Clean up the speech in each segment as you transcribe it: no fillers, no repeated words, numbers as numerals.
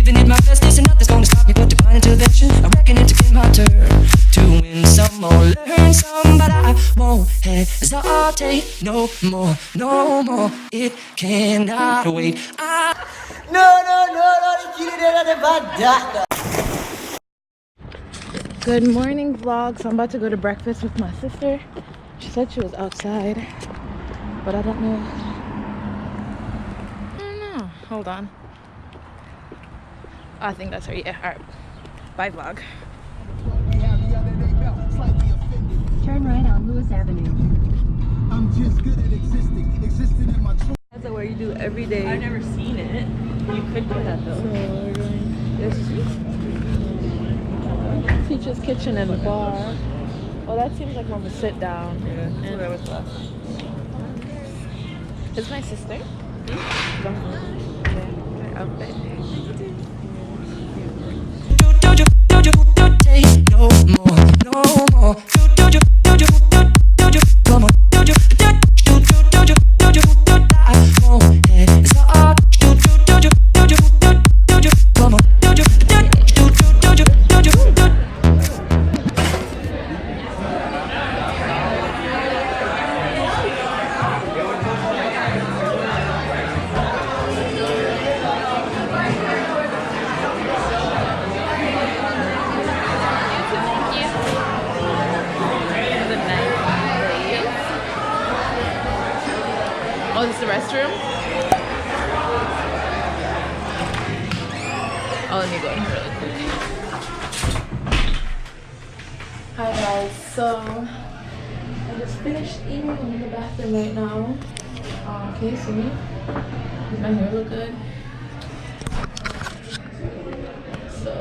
Giving it my best, listen, nothing's gonna stop me but divine intervention. I reckon it became my turn to win some or learn some, but I won't hesitate no more, no more. It cannot wait. No, Good morning vlog. So I'm about to go to breakfast with my sister. She said she was outside, but I don't know. Hold on. I think that's her. Yeah. All right. Bye vlog. Turn right on Lewis Avenue. I'm just good at existing in my truth. That's what you do every day. I've never seen it. You could do that though. So we're going this Teacher's Kitchen and Bar. Oh, that seems like more of a sit down. Yeah, that's what I was last. It's my sister. Yeah, I'll bet. No more, no more. Come on. I won't hesitate. Come on. Oh, this is the restroom? Oh, let me go in really quick. Hi guys, so I just finished eating. I'm in the bathroom right now. Can you see me? Does my hair look good? So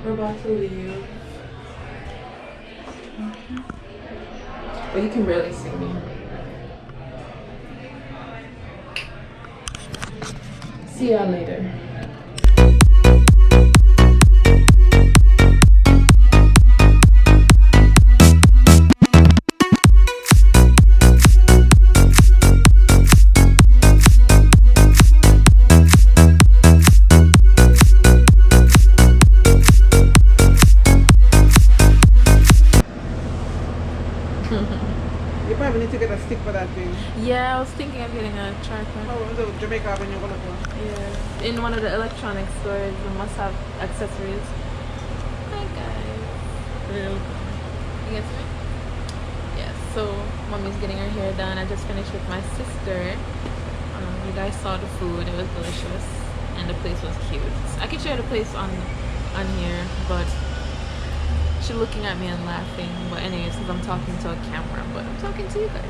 we're about to leave. But you can barely see me. See y'all later. You probably need to get a stick for that thing. Yeah, I was thinking of getting a tripod. Oh, was it Jamaica when you're gonna go? Yeah. In one of the electronic stores, they must have accessories. Hi guys. You get me? Yeah, so mommy's getting her hair done. I just finished with my sister. You guys saw the food, it was delicious. And the place was cute. I could share the place on here, but she's looking at me and laughing. But anyways, because I'm talking to a camera, but I'm talking to you guys.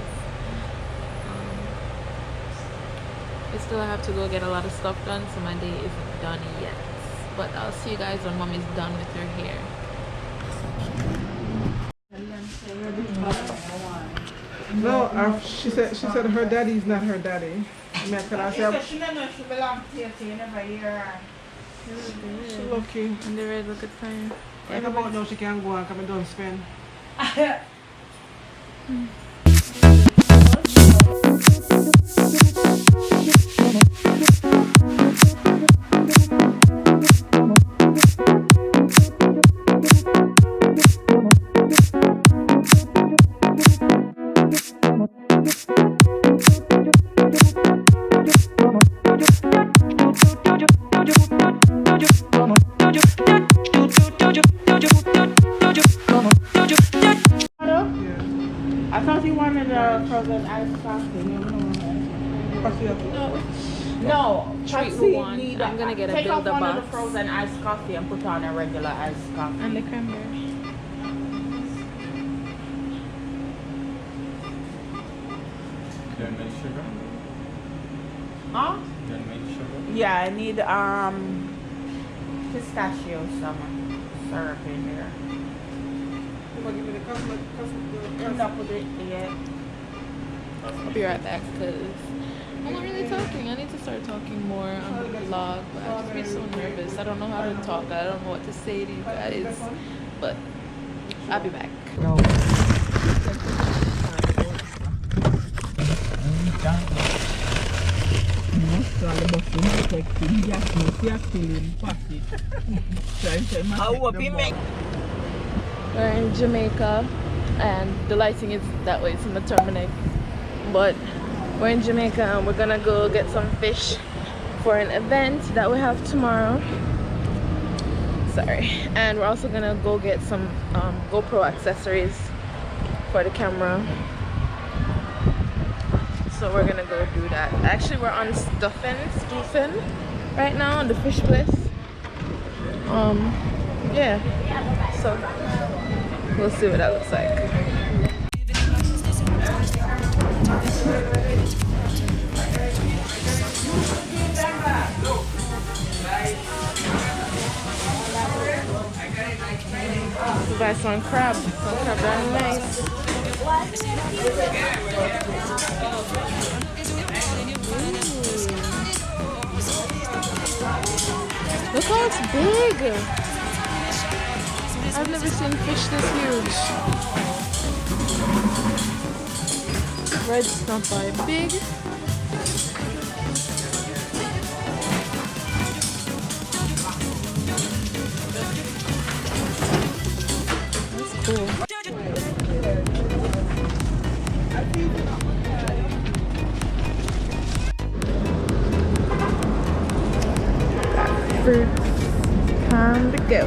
Still I have to go get a lot of stuff done, so my day isn't done yet. But I'll see you guys when mommy's done with her hair. No, she said her daddy's not her daddy. She said she don't know if she belongs here, so you never hear her. She's lucky. And the red look at fine. Like about now she can go and come and don't spend. I thought you wanted a frozen iced coffee. No, Treat Patsy one. need I'm gonna get a take off Builder one of box. the frozen iced coffee and put on a regular iced coffee. And the cranberry. Caramel sugar? Huh? Caramel sugar? Yeah, I need pistachio syrup in there. End up with it, yeah. I'll be right back because I'm not really talking. I need to start talking more on the vlog, but I just be so nervous. I don't know how to talk. I don't know what to say to you guys, but I'll be back. No. So the bus is protecting. He has no still in pocket. So I said, how will we make? We're in Jamaica and the lighting is that way, it's in the terminate. But we're in Jamaica and we're gonna go get some fish for an event that we have tomorrow. Sorry. And we're also gonna go get some GoPro accessories for the camera. So we're gonna go do that. Actually, we're on Stuffin right now on the fish place. Yeah. So we'll see what that looks like. We buy some crab. Some crab very nice. Look how it's big. I've never seen fish this huge. Red snapper, big. That's cool. Fruits, time to go.